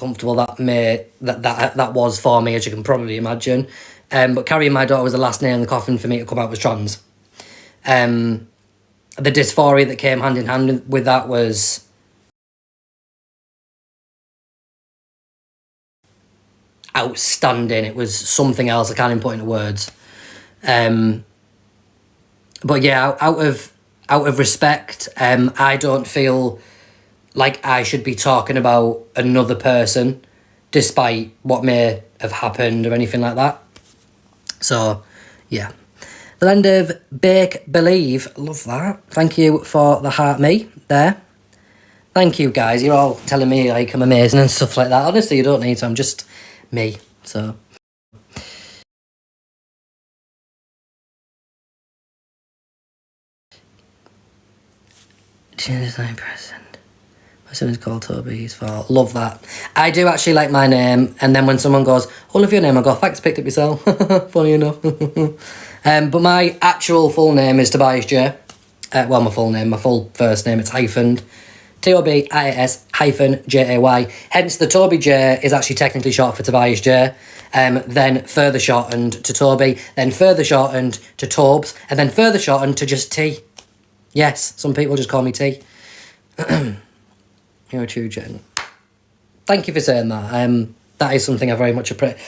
uncomfortable that was for me, as you can probably imagine. But carrying my daughter was the last nail in the coffin for me to come out was trans. The dysphoria that came hand in hand with that was outstanding. It was something else. I can't even put into words. But yeah, out of respect, I don't feel like I should be talking about another person, despite what may have happened or anything like that. So, yeah. The Land of Bake Believe. Love that. Thank you for the heart me there. Thank you, guys. You're all telling me like I'm amazing and stuff like that. Honestly, you don't need to. I'm just me. So... design present. My son is called Toby, he's fault. Love that. I do actually like my name, and then when someone goes, oh, love your name, I go, thanks, picked it myself. Funny enough. But my actual full name is Tobias Jay. Well, my full first name, it's hyphened. Tobias hyphen Jay. Hence, the Toby Jay is actually technically short for Tobias Jay. Then further shortened to Toby, then further shortened to Tobes, and then further shortened to just T. Yes, some people just call me T. You're a true gent. Thank you for saying that. That is something I very much appreciate.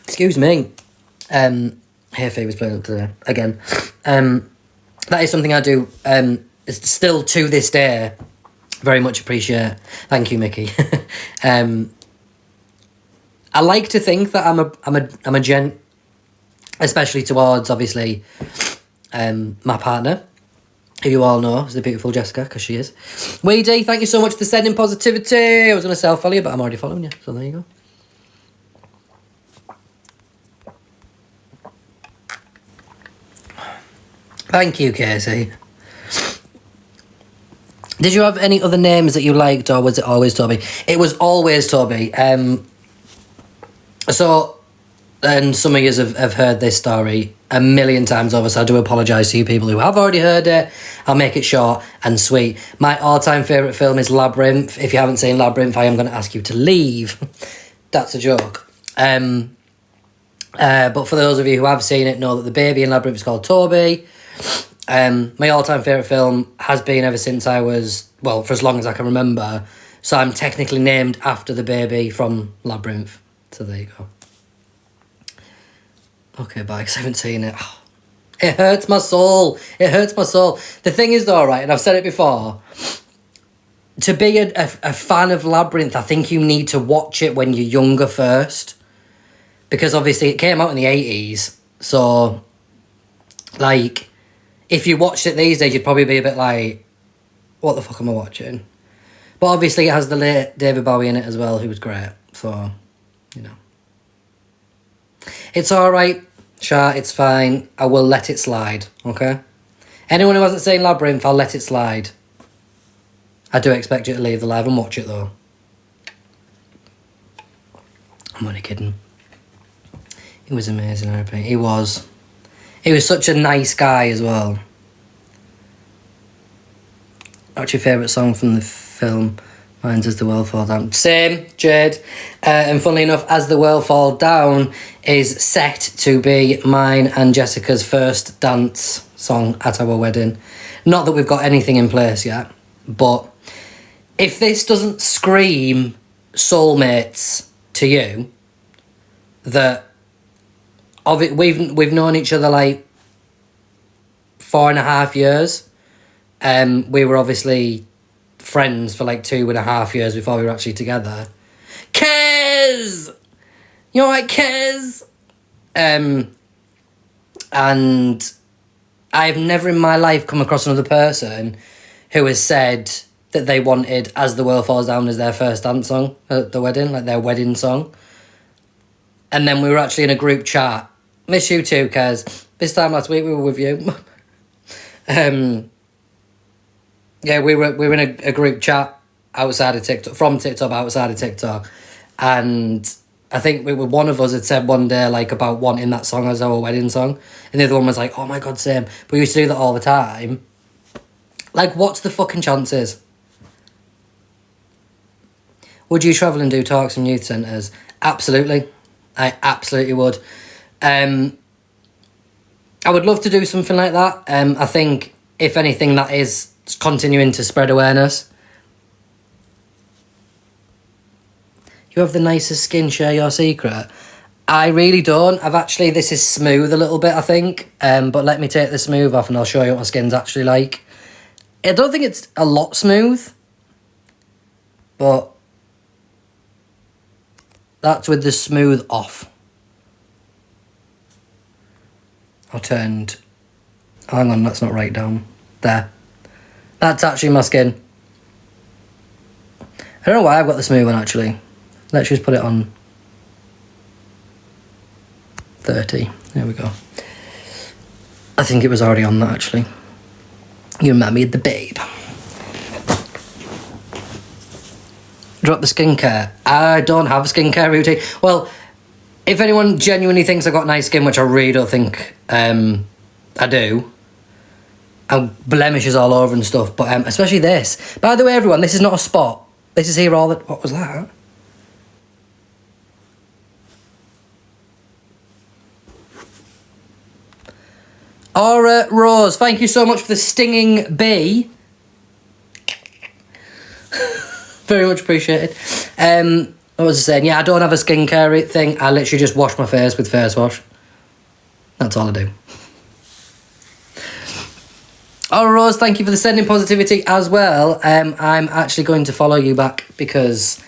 Excuse me. Hay fever's playing up today again. That is something I do. Still to this day, very much appreciate. Thank you, Mickey. I like to think that I'm a gent. Especially towards, obviously, my partner, who you all know is the beautiful Jessica, because she is. Weedy, thank you so much for sending positivity. I was going to self-follow you, but I'm already following you, so there you go. Thank you, Casey. Did you have any other names that you liked, or was it always Toby? It was always Toby. And some of you have heard this story a million times over, so I do apologise to you people who have already heard it. I'll make it short and sweet. My all-time favourite film is Labyrinth. If you haven't seen Labyrinth, I am going to ask you to leave. That's a joke. But for those of you who have seen it, know that the baby in Labyrinth is called Toby. My all-time favourite film has been ever since I was, well, for as long as I can remember. So I'm technically named after the baby from Labyrinth. So there you go. Okay, bye, because I haven't seen it. Oh, it hurts my soul. It hurts my soul. The thing is, though, right, and I've said it before, to be a fan of Labyrinth, I think you need to watch it when you're younger first. Because, obviously, it came out in the 80s. So, like, if you watched it these days, you'd probably be a bit like, what the fuck am I watching? But, obviously, it has the late David Bowie in it as well, who was great. So, you know. It's alright, Shah, it's fine. I will let it slide, okay? Anyone who hasn't seen Labyrinth, I'll let it slide. I do expect you to leave the live and watch it, though. I'm only kidding. He was amazing, I repeat. He was. He was such a nice guy as well. What's your favourite song from the film? Mine's As the World Fall Down. Same, Jade. And funnily enough, As the World Fall Down is set to be mine and Jessica's first dance song at our wedding. Not that we've got anything in place yet, but if this doesn't scream soulmates to you, that of it, we've known each other like 4.5 years. We were obviously friends for like 2.5 years before we were actually together. Kez! You know, like Kez? And I've never in my life come across another person who has said that they wanted As the World Falls Down as their first dance song at the wedding, like their wedding song. And then we were actually in a group chat. Miss you too, Kez. This time last week we were with you. Yeah, we were in a group chat outside of TikTok, from TikTok, outside of TikTok. And I think one of us had said one day, like, about wanting that song as our wedding song. And the other one was like, oh my God, same. But we used to do that all the time. Like, what's the fucking chances? Would you travel and do talks in youth centres? Absolutely. I absolutely would. I would love to do something like that. I think, if anything, that is continuing to spread awareness. You have the nicest skin, share your secret. I really don't. This is smooth a little bit, I think. But let me take the smooth off and I'll show you what my skin's actually like. I don't think it's a lot smooth. But that's with the smooth off. Hang on, that's not right down. There. That's actually my skin. I don't know why I've got the smooth one, actually. Let's just put it on 30. There we go. I think it was already on that, actually. You remind me of the babe. Drop the skincare. I don't have a skincare routine. Well, if anyone genuinely thinks I've got nice skin, which I really don't think I do, and blemishes all over and stuff, but especially this. By the way, everyone, this is not a spot. This is here all the... What was that? Aura Rose, thank you so much for the stinging bee. Very much appreciated. What was I saying? Yeah, I don't have a skincare thing. I literally just wash my face with face wash. That's all I do. Oh, Rose, thank you for the sending positivity as well. I'm actually going to follow you back because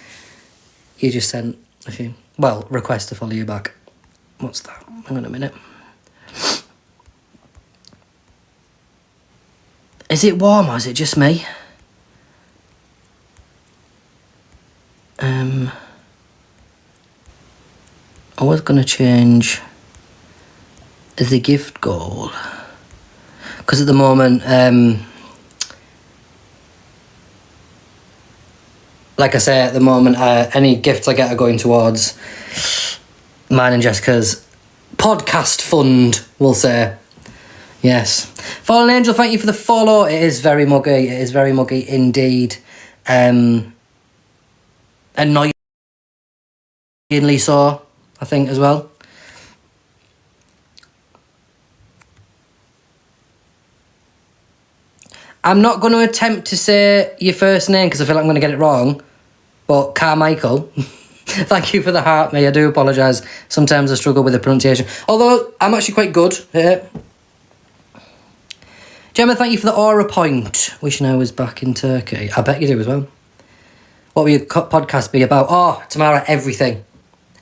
you just sent a few... Well, request to follow you back. What's that? Hang on a minute. Is it warm or is it just me? I was going to change the gift goal. Because at the moment, like I say, at the moment, any gifts I get are going towards mine and Jessica's podcast fund, we'll say. Yes. Fallen Angel, thank you for the follow. It is very muggy. It is very muggy indeed. Annoyingly so, I think, as well. I'm not going to attempt to say your first name because I feel like I'm going to get it wrong. But Carmichael, thank you for the heart, mate. I do apologise. Sometimes I struggle with the pronunciation. Although, I'm actually quite good at it. Gemma, thank you for the aura point. Wishing I was back in Turkey. I bet you do as well. What will your podcast be about? Oh, tomorrow, everything.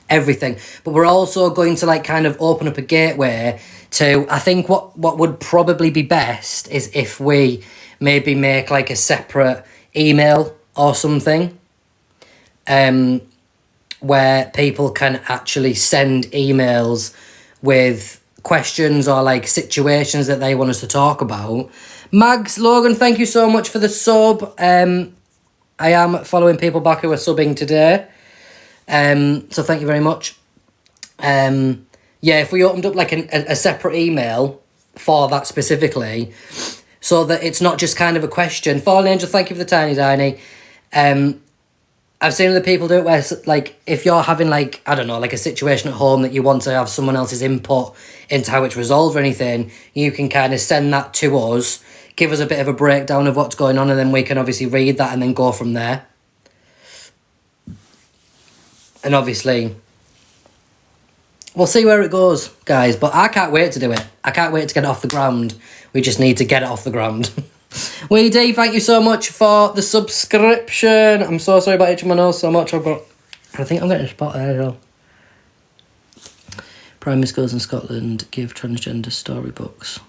Everything. But we're also going to like kind of open up a gateway to, I think what would probably be best is if we maybe make like a separate email or something where people can actually send emails with questions or like situations that they want us to talk about. Mags, Logan, thank you so much for the sub. I am following people back who are subbing today. So thank you very much. Yeah, if we opened up like a separate email for that specifically, so that it's not just kind of a question. Fallen Angel, thank you for the tiny. I've seen other people do it where, like, if you're having, like, I don't know, like a situation at home that you want to have someone else's input into how it's resolved or anything, you can kind of send that to us, give us a bit of a breakdown of what's going on, and then we can obviously read that and then go from there. And obviously, we'll see where it goes, guys. But I can't wait to do it. I can't wait to get it off the ground. We just need to get it off the ground. Weedy, thank you so much for the subscription. I'm so sorry about itching my nose so much. I think I'm getting a spot there as well. Primary schools in Scotland give transgender storybooks.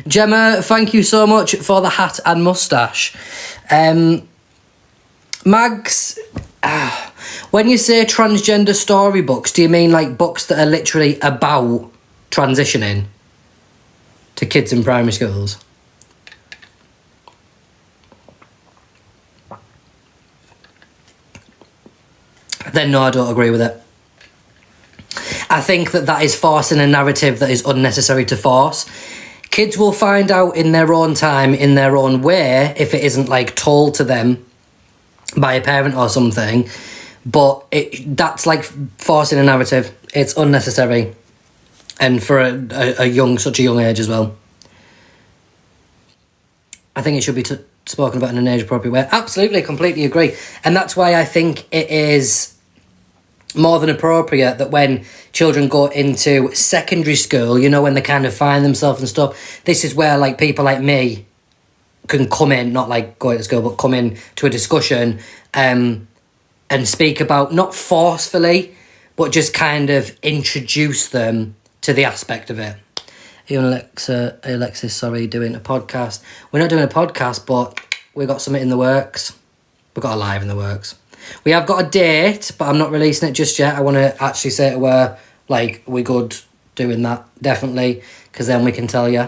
Gemma, thank you so much for the hat and moustache. Mags, when you say transgender storybooks, do you mean like books that are literally about transitioning to kids in primary schools? Then no, I don't agree with it. I think that is forcing a narrative that is unnecessary to force. Kids will find out in their own time, in their own way, if it isn't like told to them by a parent or something. But that's like forcing a narrative. It's unnecessary, and for such a young age as well. I think it should be spoken about in an age-appropriate way. Absolutely, completely agree. And that's why I think it is more than appropriate that when children go into secondary school, you know, when they kind of find themselves and stuff, this is where, like, people like me can come in, not, like, go to school, but come in to a discussion and speak about, not forcefully, but just kind of introduce them to the aspect of it. Hey, Alexis, doing a podcast. We're not doing a podcast, but we've got something in the works. We've got a live in the works. We have got a date, but I'm not releasing it just yet. I want to actually say to her, like, we're good doing that, definitely, because then we can tell you.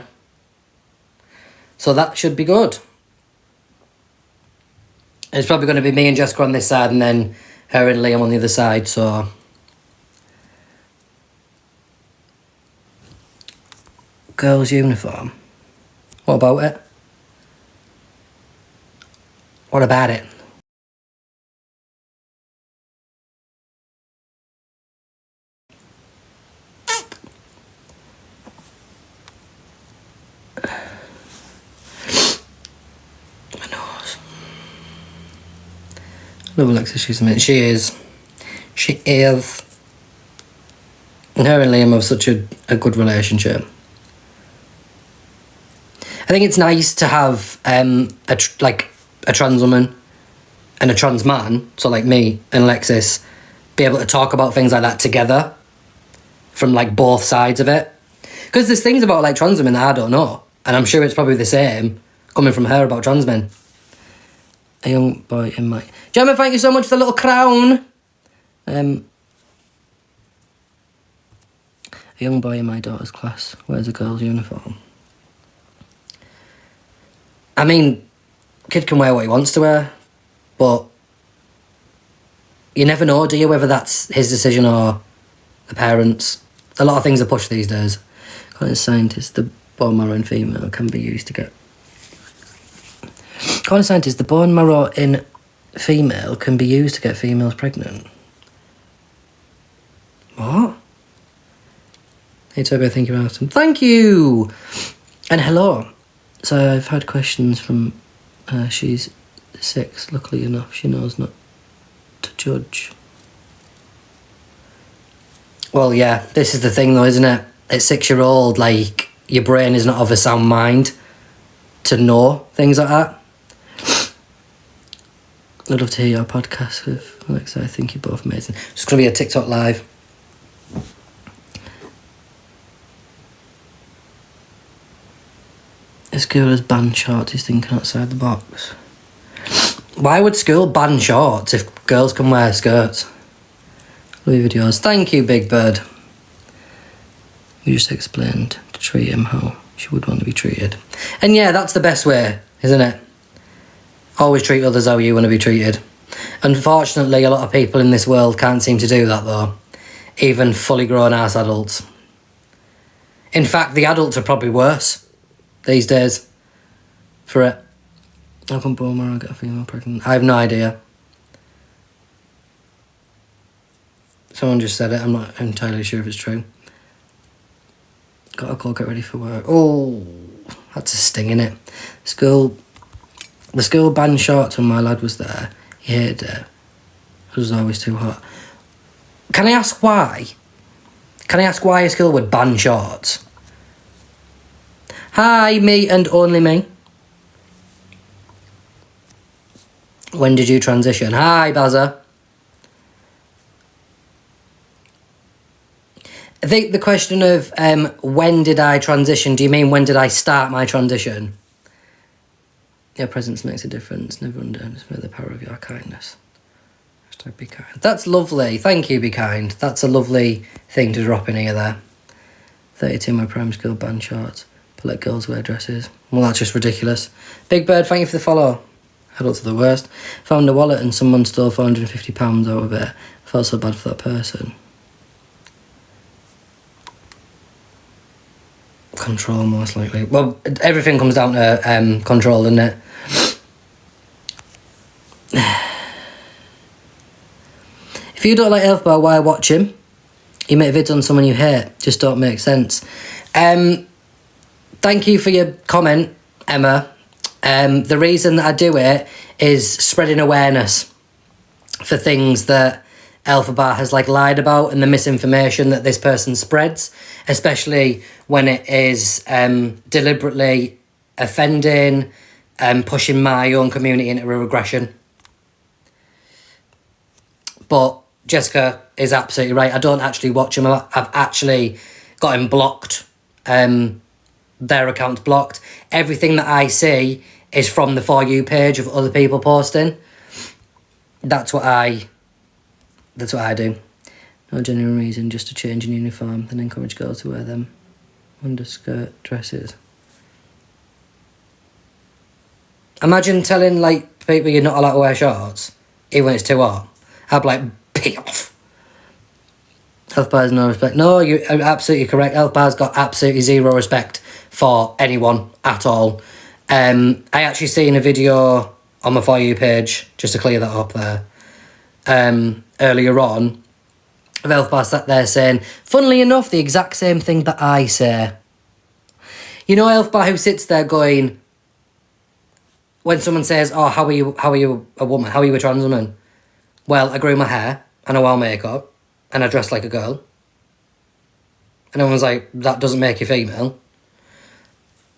So that should be good. It's probably going to be me and Jessica on this side, and then her and Liam on the other side, so... Girls' uniform. What about it? What about it? My nose. Love Alexis, she's amazing. She is. She is. And her and Liam have such a good relationship. I think it's nice to have a trans woman and a trans man, so like me and Alexis, be able to talk about things like that together from like both sides of it. Because there's things about like trans women that I don't know, and I'm sure it's probably the same coming from her about trans men. A young boy in my... Gemma, thank you so much for the little crown. A young boy in my daughter's class wears a girl's uniform. I mean, kid can wear what he wants to wear, but you never know, do you, whether that's his decision or the parents'. A lot of things are pushed these days. According to scientists, the bone marrow in female can be used to get... According to scientists, the bone marrow in female can be used to get females pregnant. What? Hey Toby, thank you, Alison. Thank you! And hello. So I've had questions from... she's 6, luckily enough. She knows not to judge. Well, yeah, this is the thing though, isn't it? At 6-year-old, like, your brain is not of a sound mind to know things like that. I'd love to hear your podcast with Alexa. I think you're both amazing. It's going to be a TikTok live. A school has banned shorts. He's thinking outside the box. Why would school ban shorts if girls can wear skirts? Love your videos. Thank you, Big Bird. You just explained to treat him how she would want to be treated. And yeah, that's the best way, isn't it? Always treat others how you want to be treated. Unfortunately, a lot of people in this world can't seem to do that, though. Even fully grown-ass adults. In fact, the adults are probably worse these days for it. How come bone marrow get a female pregnant? I have no idea. Someone just said it. I'm not entirely sure if it's true. Got a call, get ready for work. Oh, that's a sting, innit? The school banned shorts when my lad was there. He hated it. It was always too hot. Can I ask why? Can I ask why a school would ban shorts? Hi, me and only me. When did you transition? Hi, Bazza. I think the question of when did I transition, do you mean when did I start my transition? Your presence makes a difference. Never underestimate the power of your kindness. Hashtag be kind. That's lovely. Thank you, be kind. That's a lovely thing to drop in here there. 32, my primary school banned shorts. But let girls wear dresses. Well, that's just ridiculous. Big Bird, thank you for the follow. Adults are the worst. Found a wallet and someone stole £450 out of it. I felt so bad for that person. Control, most likely. Well, everything comes down to control, doesn't it? If you don't like Elf Bar, why watch him? You make vids on someone you hate. Just don't make sense. Thank you for your comment, Emma. The reason that I do it is spreading awareness for things that Alpha Bar has like lied about and the misinformation that this person spreads, especially when it is deliberately offending and pushing my own community into a regression. But Jessica is absolutely right. I don't actually watch him. I've actually got him blocked. Their account's blocked. Everything that I see is from the For You page of other people posting. That's what I do. No genuine reason, just to change in uniform, then encourage girls to wear them. Underskirt dresses. Imagine telling like people you're not allowed to wear shorts, even when it's too hot. I'd be like, pee off. Elf Bar has no respect. No, you're absolutely correct. Elf Bar's got absolutely zero respect for anyone at all. I actually seen a video on my For You page, just to clear that up there, earlier on, of Elf Bar sat there saying, funnily enough, the exact same thing that I say. You know Elf Bar who sits there going, when someone says, oh, how are you a woman? How are you a trans woman? Well, I grew my hair, and I wear makeup, and I dress like a girl. And everyone's like, that doesn't make you female.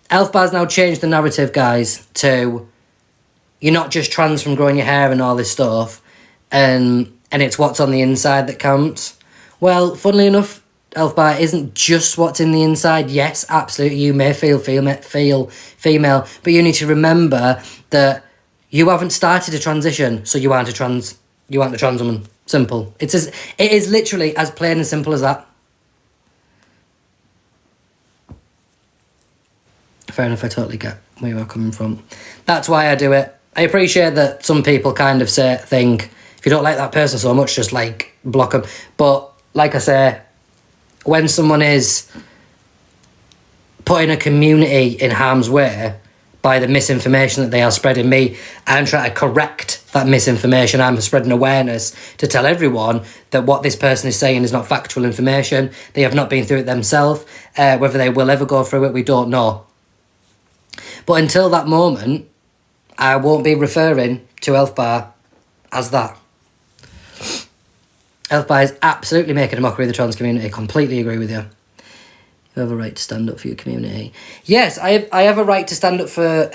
Elf Bar's now changed the narrative, guys, to you're not just trans from growing your hair and all this stuff, and it's what's on the inside that counts. Well, funnily enough, Elf Bar isn't just what's in the inside. Yes, absolutely, you may feel female, but you need to remember that you haven't started a transition, so you aren't a trans woman. Simple. It is literally as plain and simple as that. Fair enough, I totally get where you are coming from. That's why I do it. I appreciate that some people kind of think, if you don't like that person so much, just like block them. But like I say, when someone is putting a community in harm's way by the misinformation that they are spreading, I'm trying to correct that misinformation. I'm spreading awareness to tell everyone that what this person is saying is not factual information. They have not been through it themselves. Whether they will ever go through it, we don't know. But until that moment, I won't be referring to Elf Bar as that. Elf Bar is absolutely making a mockery of the trans community. Completely agree with you. You have a right to stand up for your community. Yes, I have a right to stand up for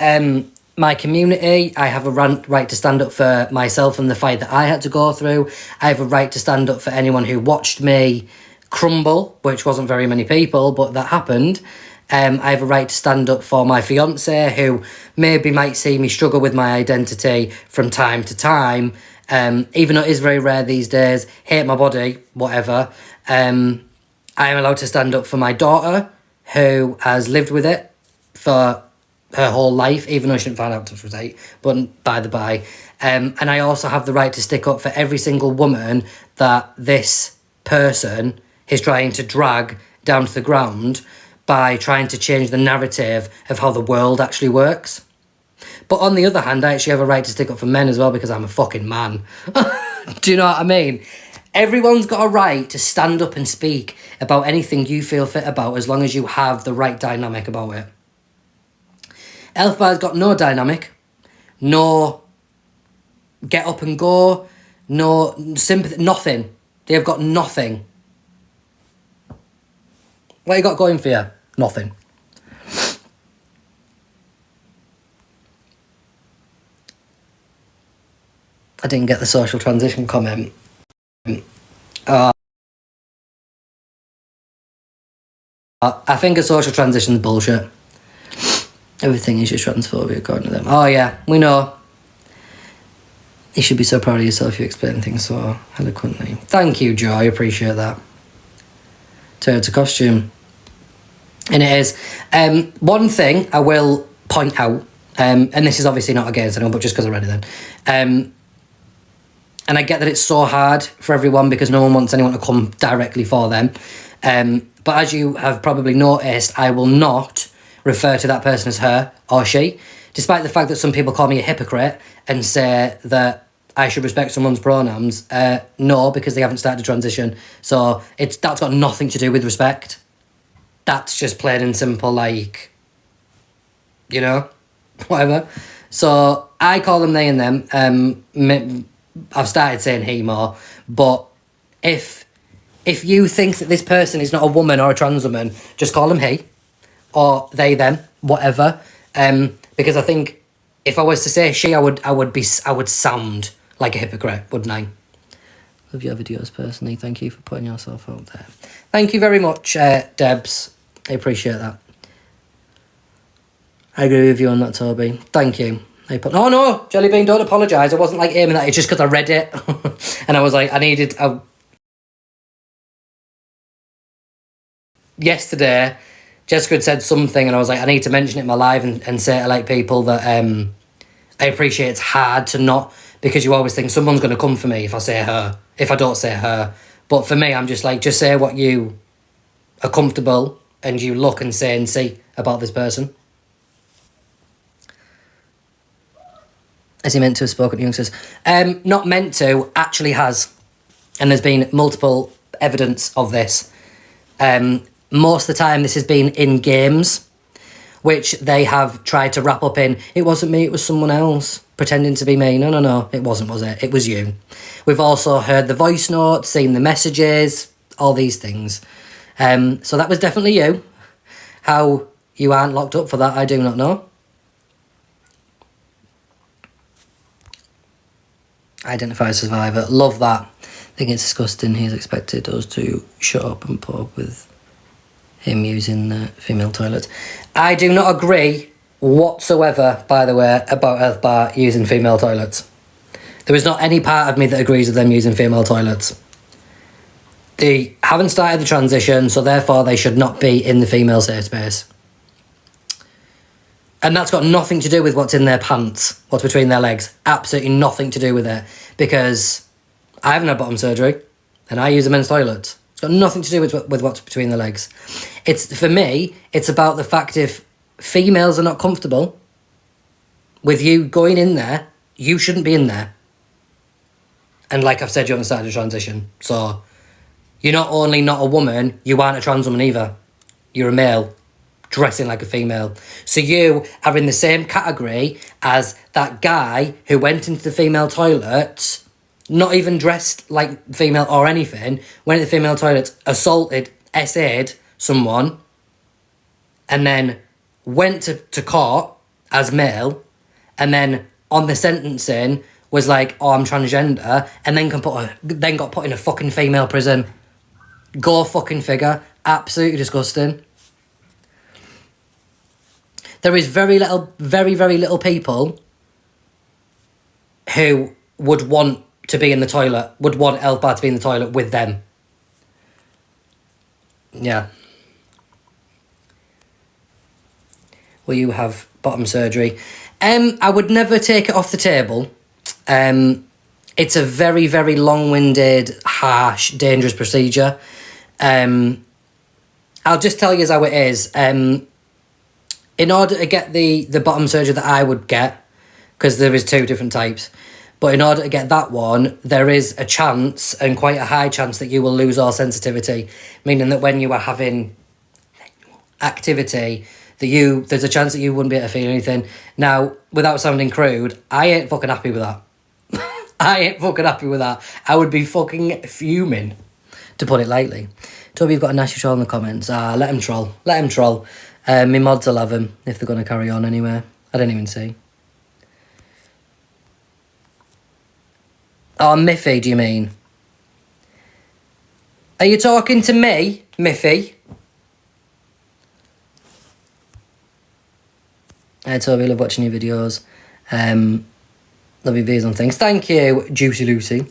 my community. I have a right to stand up for myself and the fight that I had to go through. I have a right to stand up for anyone who watched me crumble, which wasn't very many people, but that happened. I have a right to stand up for my fiance, who maybe might see me struggle with my identity from time to time, even though it is very rare these days. Hate my body, whatever. I am allowed to stand up for my daughter, who has lived with it for her whole life, even though she didn't find out until she was 8, but by the by. And I also have the right to stick up for every single woman that this person is trying to drag down to the ground by trying to change the narrative of how the world actually works. But on the other hand, I actually have a right to stick up for men as well, because I'm a fucking man. Do you know what I mean? Everyone's got a right to stand up and speak about anything you feel fit about, as long as you have the right dynamic about it. Elf Bar's got no dynamic, no get up and go, no sympathy, nothing. They have got nothing. What you got going for you? Nothing. I didn't get the social transition comment. I think a social transition is bullshit. Everything is just transphobia according to them. Oh yeah, we know. You should be so proud of yourself, you explain things so eloquently. Thank you, Joe, I appreciate that. Turn it to costume. And it is. One thing I will point out, and this is obviously not against anyone, but just because I read it then. And I get that it's so hard for everyone because no one wants anyone to come directly for them. But as you have probably noticed, I will not refer to that person as her or she, despite the fact that some people call me a hypocrite and say that I should respect someone's pronouns. No, because they haven't started a transition. So that's got nothing to do with respect. That's just plain and simple, like, you know, whatever. So I call them they and them. I've started saying he more, but if you think that this person is not a woman or a trans woman, just call them he or they, them, whatever. Because I think if I was to say she, I would sound like a hypocrite, wouldn't I? Love your videos personally. Thank you for putting yourself out there. Thank you very much, Debs. I appreciate that. I agree with you on that, Toby. Thank you. Oh no, Jellybean, don't apologise. I wasn't like aiming at it just because I read it. And I was like, yesterday, Jessica had said something and I was like, I need to mention it in my live and say to like people that I appreciate it's hard to not, because you always think someone's going to come for me if I say her, if I don't say her. But for me, I'm just like, just say what you are comfortable and you look and say and see about this person. Is he meant to have spoken to youngsters? Not meant to, actually has. And there's been multiple evidence of this. Most of the time this has been in games, which they have tried to wrap up in, it wasn't me, it was someone else, pretending to be me. No, it wasn't, was it? It was you. We've also heard the voice notes, seen the messages, all these things. So that was definitely you. How you aren't locked up for that, I do not know. Identify as survivor. Love that. I think it's disgusting. He's expected us to shut up and put up with him using the female toilets. I do not agree whatsoever, by the way, about Earth Bar using female toilets. There is not any part of me that agrees with them using female toilets. They haven't started the transition, so therefore they should not be in the female safe space. And that's got nothing to do with what's in their pants, what's between their legs. Absolutely nothing to do with it. Because I haven't had bottom surgery, and I use a men's toilet. It's got nothing to do with what's between the legs. For me, it's about the fact if females are not comfortable with you going in there, you shouldn't be in there. And like I've said, you haven't started a transition. So you're not only not a woman, you aren't a trans woman either. You're a male dressing like a female. So you are in the same category as that guy who went into the female toilet, not even dressed like female or anything, went into the female toilet, assaulted, SA'd someone, and then went to court as male, and then on the sentencing was like, oh, I'm transgender, and then got put in a fucking female prison. Go fucking figure. Absolutely disgusting. There is very little people who would want to be in the toilet, would want Elf Bar to be in the toilet with them. Yeah. Will you have bottom surgery? I would never take it off the table. It's a very, very long-winded, harsh, dangerous procedure. I'll just tell you how it is. In order to get the bottom surgery that I would get, because there is 2 different types, but in order to get that one, there is a chance, and quite a high chance, that you will lose all sensitivity, meaning that when you are having activity, there's a chance that you wouldn't be able to feel anything. Now, without sounding crude, I ain't fucking happy with that. I ain't fucking happy with that. I would be fucking fuming, to put it lightly. Toby, you've got a nasty troll in the comments. Let him troll. Let him troll. My mods will have him if they're going to carry on anyway. I don't even see. Oh, Miffy, do you mean? Are you talking to me, Miffy? Toby, love watching your videos. Love your views on things. Thank you, Juicy Lucy.